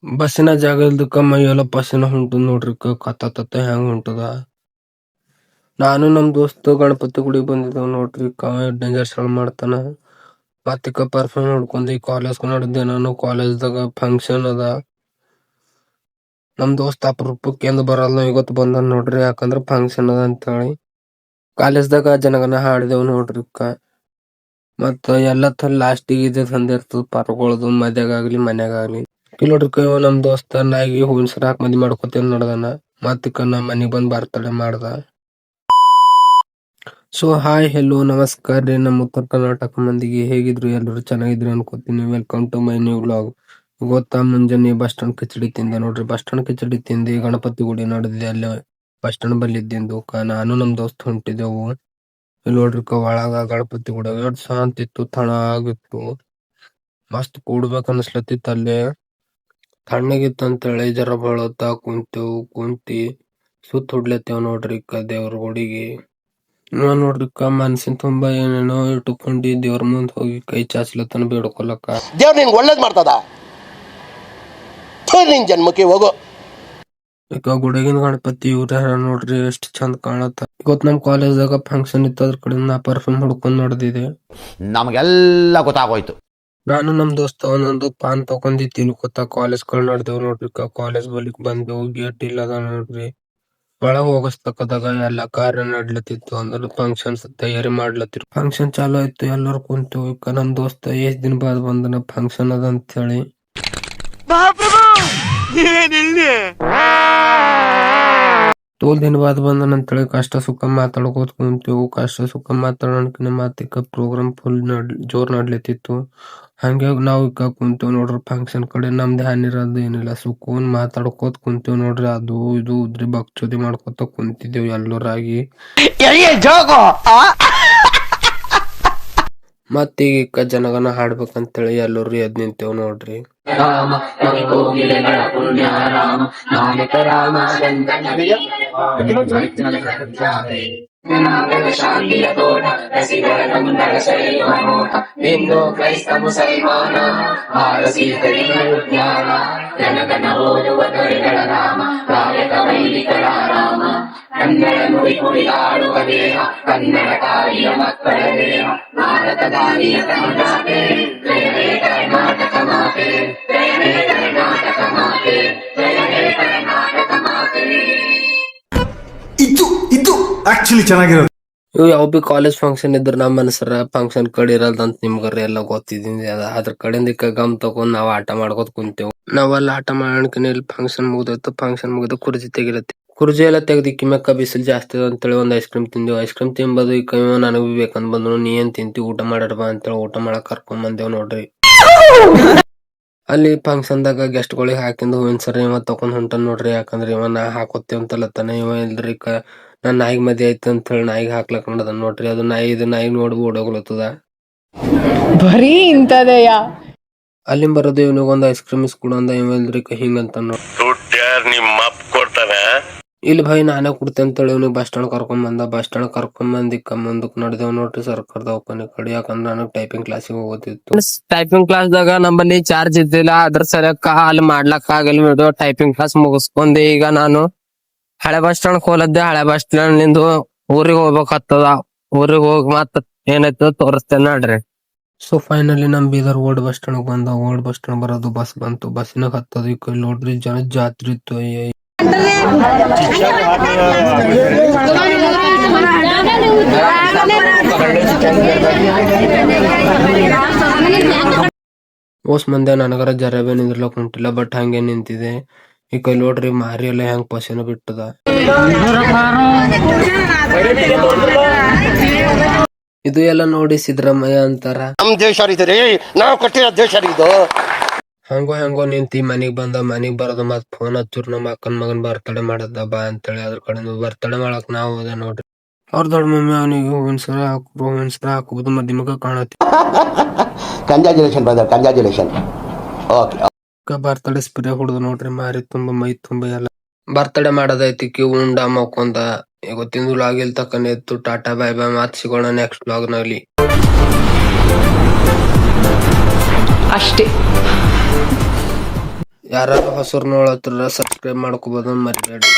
ಬಸ್ಸಿನ ಜಾಗ ಇಲ್ದಕ್ಕ ಮೈಯೆಲ್ಲ ಪಸಿನ ಹೊಂಟದ್ ನೋಡ್ರಿ ಕತ್ತ ಹೆಂಗ್ ಹೊಂಟದ. ನಾನು ನಮ್ ದೋಸ್ತ ಗಣಪತಿ ಗುಡಿಗೆ ಬಂದಿದ್ದೇವ್ ನೋಡ್ರಿ. ಡೇಂಜರ್ ಸೌಂಡ್ ಮಾಡ್ತಾನ. ಮತ್ತಿಕ್ಕ ಪರ್ಫ್ಯೂಮ್ ನೋಡ್ಕೊಂಡಿ ಕಾಲೇಜ್ ನಡೆದೆ. ನಾನು ಕಾಲೇಜ್ದಾಗ ಫಂಕ್ಷನ್ ಅದ. ನಮ್ ದೋಸ್ತ ಅಪರೂಪಕ್ಕೆ ಎಂದು ಬರಲ್ಲ, ಇವತ್ತು ಬಂದ ನೋಡ್ರಿ. ಯಾಕಂದ್ರ ಫಂಕ್ಷನ್ ಅದ ಅಂತೇಳಿ ಕಾಲೇಜ್ದಾಗ ಜನಗನ ಹಾಡಿದೆವು ನೋಡ್ರಿ. ಮತ್ತ ಎಲ್ಲ ಲಾಸ್ಟಿಗೆ ಇದೆ ತಂದಿರ್ತದ ಪಾರ್ಗೊಳ್ದು, ಮದ್ಯಾಗಾಗ್ಲಿ ಮನ್ಯಾಗಾಗ್ಲಿ. ನೋಡ್ರಿ ನಮ್ ದೋಸ್ತ ನಾಯಿಗೆ ಹೂವಿನ ಸರ ಹಾಕಿ ಮದ್ವಿ ಮಾಡ್ಕೊತೇನ್ ನಡ್ದಾನ. ಮತ್ತಿಕ್ಕ ನಮ್ಮ ಮನಿಗ್ ಬಂದ್ ಬರ್ತಡೇ ಮಾಡ್ದ. ಸೊ ಹಾಯ್ ಹೆಲೋ ನಮಸ್ಕಾರ ರೀ ನಮ್ಮ ಉತ್ತರ ಕರ್ನಾಟಕ ಮಂದಿಗೆ. ಹೇಗಿದ್ರು ಎಲ್ಲರೂ ಚೆನ್ನಾಗಿದ್ರು ಅನ್ಕೋತೀನಿ. Welcome to my new vlog. ಗೊತ್ತಾ ಮುಂಜಾನೆ ಬಸ್ ಸ್ಟಾಂಡ್ ಕಿಚಡಿ ತಿಂದೆ ನೋಡ್ರಿ. ಬಸ್ ಸ್ಟಾಂಡ್ ಕಿಚಡಿ ತಿಂದಿ ಗಣಪತಿ ಗುಡಿ ನಡೆದಿದೆ. ಅಲ್ಲೇ ಬಸ್ ಸ್ಟಾಂಡ್ ಬಲ್ಲಿ ಇದ್ದಿಂದು ನಾನು ನಮ್ ದೋಸ್ತ್ ಹೊಂಟಿದೆವು. ಇಲ್ಲಿ ನೋಡ್ರಿ ಒಳಗ ಗಣಪತಿ ಗುಡಿ ಎಷ್ಟು ಶಾಂತಿ ಇತ್ತು, ತಣ ಆಗಿತ್ತು, ಮಸ್ತ್ ಕೂಡ್ಬೇಕ್ ಅನ್ಸ್ಲತ್ತಿತ್ತು. ಅಲ್ಲೇ ತಣ್ಣಗಿತ್ತು ಅಂತೇಳಿ ಜರ ಬಳತ್ತ ಕುಂತಿ ಸುತ್ತ ಹೊಡ್ಲತ್ತೇವ್ ನೋಡ್ರಿ ದೇವ್ರ ಗುಡಿಗೆ. ನೋಡ್ರಿ ಮನ್ಸಿನ ತುಂಬಾ ಏನೇನೋ ಇಟ್ಟುಕೊಂಡಿ ದೇವ್ರ ಮುಂದ್ ಹೋಗಿ ಕೈ ಚಾಚ್ಲತ್ತನ ಬೇಡ್ಕೊಲಕ್ಕ. ದೇವ್ರ ನಿಂಗೆ ಒಳ್ಳೇದ್ ಮಾಡ್ತದ, ನಿನ್ ಜನ್ಮಕ್ಕೆ ಹೋಗೋ. ಈಗ ಗುಡಿಗಿನ ಗಣಪತಿ ಇವ್ರ ನೋಡ್ರಿ ಎಷ್ಟ್ ಚಂದ ಕಾಣತ್ತ. ಇವತ್ ನಮ್ ಕಾಲೇಜ್ದಾಗ ಫಂಕ್ಷನ್ ಇತ್ತು, ಅದ್ರ ಕಡೆ ನಾ ಪರ್ಫ್ಯೂಮ್ ಹುಡ್ಕೊಂಡ್ ನಡೆದಿದೆ. ನಮಗೆಲ್ಲ ಗೊತ್ತಾಗೋಯ್ತು. ನಾನು ನಮ್ ದೋಸ್ತ ಒಂದೊಂದು ಪಾನ್ ತಕೊಂಡಿ ತಿನ್ಕೋತ ಕಾಲೇಜ್ ಕಡೆ ನಡೆದೇವ್ ನೋಡ್ರಿ. ಕಾಲೇಜ್ ಬಳಿಕ್ ಬಂದೆವು. ಗೇಟ್ ಇಲ್ಲದ ನೋಡ್ರಿ. ಒಳಗ್ ಹೋಗಸ್ತಕ್ಕದಾಗ ಎಲ್ಲ ಕಾರ್ಯ ನಡ್ಲತ್ತಿತ್ತು. ಅಂದ್ರೆ ಫಂಕ್ಷನ್ಸ್ ತಯಾರಿ ಮಾಡ್ಲತ್ತಿರು. ಫಂಕ್ಷನ್ ಚಾಲು ಆಯ್ತು, ಎಲ್ಲರೂ ಕುಂತೇವು. ನಮ್ ದೋಸ್ತ ಎಷ್ಟ್ ದಿನ ಬಾದ್ ಬಂದನ ಫಂಕ್ಷನ್ ಅದ ಅಂತ ಹೇಳಿ. ತೋಲ್ ದಿನ ಬಾದ್ ಬಂದನ ಅಂತೇಳಿ ಕಷ್ಟ ಸುಖ ಮಾತಾಡ್ಕೋತ ಕುಂತೇವು. ಕಷ್ಟ ಸುಖ ಮಾತಾಡೋಣಕಿನ ಮಾತಿಕ ಪ್ರೋಗ್ರಾಮ್ ಫುಲ್ ಜೋರ್ ನಡ್ಲತ್ತಿತ್ತು. ಹಂಗೆ ನಾವ್ ಕುಂತೇವ್ ನೋಡ್ರಿ. ಫಂಕ್ಷನ್ ಕಡೆ ನಮ್ದು ಹಾನಿರೋದು ಏನಿಲ್ಲ, ಸುಖನ್ ಮಾತಾಡ್ಕೋತ ಕುಂತೇವ್ ನೋಡ್ರಿ. ಅದು ಇದು ಉದ್ರಿ ಬಕ್ಚೋದಿ ಮಾಡ್ಕೊತ ಕುಂತಿದ್ದೇವ್ ಎಲ್ಲರಾಗಿ. ಮತ್ತೀಗ ಜನಗನ ಹಾಡ್ಬೇಕಂತೇಳಿ ಎಲ್ಲರೂ ಎದ್ ನಿಂತೇವ್ ನೋಡ್ರಿ. ರಾಮ ಕೋಗಿಲೆಗಳ ಪುಣ್ಯ ರಾಮ ನಾಮಕ ರಾಮ ಶಾಂತಿಯ ತೋಟ ರಸಿಗಳ ಕನ್ನಡ ಶೈವ ನೋಟ ಹಿಂದೂ ಕ್ರೈಸ್ತ ಮುಸಲ್ಮಾನ ಜ್ಞಾನ ಜನಗಣ ಓದುವ ದೊರೆಗಳ ರಾಮ ಕಾಯಕ ವೈದಿಕರ ರಾಮ ಕನ್ನಡ ನುಡಿ ಕುಡಿದಾಡುವ ದೇಹ ಕನ್ನಡ ತಾಯಿಯ ಮಕ್ಕಳ ದೇಹ ಭಾರತ ದಾರಿಯ ಕನ್ನಡಾತೆ ಜಯವೇ ಕರ್ನಾಟಕ ಮಾತೆ ಜಯವೇ ಕರ್ನಾಟಕ ಮಾತೆ ಜಯವೇ ಕರ್ನಾಟಕ ಮಾತೆ. ಇದು ಆಕ್ಚುಲಿ ಚೆನ್ನಾಗಿರೋದು. ಇವು ಯಾವ ಬಿ ಕಾಲೇಜ್ ಫಂಕ್ಷನ್ ಇದ್ರ ನಮ್ಮ ಮನಸ್ಸರ ಫಂಕ್ಷನ್ ಕಡೆ ಇರಲ್ದಂತ ನಿಮ್ಗರ ಎಲ್ಲ ಗೊತ್ತಿದ್ದೀನಿ. ಅದ್ರ ಕಡೆಯಿಂದ ಗಮ್ ತಗೊಂಡ್ ನಾವ್ ಆಟ ಮಾಡ್ಕೋತ ಕುಂತೇವು. ನಾವೆಲ್ಲ ಆಟ ಮಾಡೋಣಕಿನ ಇಲ್ಲಿ ಫಂಕ್ಷನ್ ಮುಗ್ದೋಯ್ತು. ಫಂಕ್ಷನ್ ಮುಗಿದ ಕುರ್ಜಿ ತೆಗಿಲತ್ತಿ. ಕುರ್ಜಿ ಎಲ್ಲ ತೆಗ್ದಿಕ್ಕಿ ಮೆಕ್ಕ ಬಿಸಿಲು ಜಾಸ್ತಿ ಅದ ಅಂತೇಳಿ ಒಂದ್ ಐಸ್ ಕ್ರೀಮ್ ತಿಂದೇವು. ಐಸ್ ಕ್ರೀಮ್ ತಿನ್ಬೋದು ಈ ಕೈ ನನಗ್ ಬಿ ಬೇಕಂದ್ ಬಂದ್ರು. ನೀ ಏನ್ ತಿಂತಿ ಊಟ ಮಾಡ್ಯಾರ ಬಾ ಅಂತೇಳಿ ಊಟ ಮಾಡಕ್ ಕರ್ಕೊಂಡ್ ಬಂದೇವ್ ನೋಡ್ರಿ. ಅಲ್ಲಿ ಫಂಕ್ಷನ್ ದಾಗ ಗೆಸ್ಟ್ ಗಳಿಗೆ ಹಾಕಿಂದ ಹೂವಿನ ಸರ ಇವ ತಕೊಂಡ್ ಹೊಂಟನ್ ನೋಡ್ರಿ. ಯಾಕಂದ್ರೆ ಇವ ನಾ ಹಾಕೋತೇವ್ ಅಂತಲತ್ತಾನ. ಇವ ಇಲ್ರಿ ನಾನ್ ನಾಯಿಗ್ ಮದ್ವೆ ಐತಿ ಅಂತ ಹೇಳಿ ನಾಯಿಗ್ ಹಾಕ್ಲಕ್ ನೋಡದ ನೋಡ್ರಿ. ಅದು ನಾಯಿ ನೋಡಿ ಓಡೋಗ್ಲತ್ತದ. ಬರೀ ಇಂತದೆಯಾ ಅಲ್ಲಿ ಬರೋದು ಇವನಿಗೆ ಒಂದ್ ಐಸ್ ಕ್ರೀಮ್ ಇಸ್ಕೊಡು ಅಂದ. ಇವ ಇಲ್ರಿ ಹಿಂಗಂತ ಇಲ್ಲಿ ಭಾಯಿ ನಾನೇ ಕೊಡ್ತೇನೆ ಅಂತೇಳಿ ಇವ್ನಿಗೆ ಬಸ್ ಸ್ಟಾಂಡ್ ಕರ್ಕೊಂಡ್ ಬಂದ. ಬಸ್ ಸ್ಟಾಂಡ್ ಕರ್ಕೊಂಡ್ ಬಂದಿಕ್ಕ ಮುಂದಕ್ ನಡೆದೇವ್ ನೋಡ್ರಿ ಸರ್ಕಾರ ದವಾಖಾನೆ ಕಡೆ. ಯಾಕಂದ್ರೆ ನನಗ್ ಟೈಪಿಂಗ್ ಕ್ಲಾಸಿಗೆ ಹೋಗೋದಿತ್ತು. ಟೈಪಿಂಗ್ ಕ್ಲಾಸ್ ದಾಗ ನಮ್ಮಲ್ಲಿ ಚಾರ್ಜ್ ಇದ್ದಿಲ್ಲ. ಅದ್ರ ಸಲಕ್ಕ ಅಲ್ಲಿ ಮಾಡ್ಲಕ್ ಆಗಲ್ಲ ವಿಡಿಯೋ. ಟೈಪಿಂಗ್ ಕ್ಲಾಸ್ ಮುಗಿಸ್ಕೊಂಡೆ ಈಗ ನಾನು ಹಳೆ ಬಸ್ ಸ್ಟಾಂಡ್ ಹೋಲದ್ದೆ. ಹಳೆ ಬಸ್ ಸ್ಟಾಂಡ್ ನಿಂದು ಊರಿಗೆ ಹೋಗ್ಬೇಕಾಗ್ತದ. ಊರಿಗೆ ಹೋಗಿ ಮತ್ ಏನಾಯ್ತು ತೋರಿಸ್ತೇನೆ ನೋಡ್ರಿ. ಸೊ ಫೈನಲಿ ನಮ್ ಬೀದರ್ ಓಲ್ಡ್ ಬಸ್ ಸ್ಟಾಂಡ್ ಬಂದ. ಓಲ್ಡ್ ಬಸ್ ಸ್ಟಾಂಡ್ ಬರೋದು ಬಸ್ ಬಂತು. ಬಸ್ಸಿನಾಗ ಹತ್ತದ ಈ ಕೈ ನೋಡ್ರಿ ಜನ ಜಾತ್ರೆ ಇತ್ತು. ಓಸ್ ಮಂದೆ ನನಗರ ಜರಬೆ ನಿಂದ್ರಲಕ್ ಹೊಂಟಿಲ್ಲ. ಬಟ್ ಹಂಗೆ ನಿಂತಿದೆ. ಈ ಕೈ ನೋಡ್ರಿ ಮಾರಿ ಎಲ್ಲ ಹೆಂಗ್ ಪಸಿನ ಬಿಟ್ಟದ. ಇದು ಎಲ್ಲ ನೋಡಿ ಸಿದ್ದರಾಮಯ್ಯ ಅಂತಾರ. ನಮ್ ದೇಶ ನಾವು ಕಟ್ಟಿರೋ ದೇಶ ಇದು. ಹೆಂಗೋ ನಿಂತಿ ಮನಿಗ್ ಬಂದ. ಮನಿಗ್ ಬರೋದು ಮತ್ ಫೋನ್ ಹಚ್ಚುರ್ ನಮ್ಮ ಅಕ್ಕನ್ ಮಗನ್ ಬರ್ತಡೇ ಮಾಡದ ಬಾ ಅಂತೇಳಿ. ಅದ್ರ ಕಡೆ ಬರ್ತಡೇ ಮಾಡಕ್ ನಾವು ಹೋದೆ ನೋಡ್ರಿ. ಅವ್ರ ದೊಡ್ಡ ಮಮ್ಮಿ ಅವನಿಗೆ ಹೂವಿನ ಸರ ಹಾಕುವುದು ಮಧ್ಯಮಕ ಕಾಣತಿ. Congratulation brother, congratulation. Birthday spray ಹೊಡೆದು ನೋಡ್ರಿ ಮಾರಿ ತುಂಬಾ ಮೈ ತುಂಬಾ ಎಲ್ಲ. ಬರ್ತಡೇ ಮಾಡೋದೈತಿ ಉಂಡ ಮಕ್ಕೊಂದ. ಈಗ ತಿಂದು ಆಗಿಲ್ ತಕ್ಕನೆ ಇತ್ತು. ಟಾಟಾ ಬೈ ಬೈ, ಮಾತ್ ಸಿಗೋಣ ನೆಕ್ಸ್ಟ್ ವ್ಲಾಗ್ ನಲ್ಲಿ ಅಷ್ಟೇ. ಯಾರು ಹೊಸರು ನೋಡತ್ರ ಸಬ್ಸ್ಕ್ರೈಬ್ ಮಾಡ್ಕೋಬೋದನ್ನ ಮರಿಬೇಡಿ.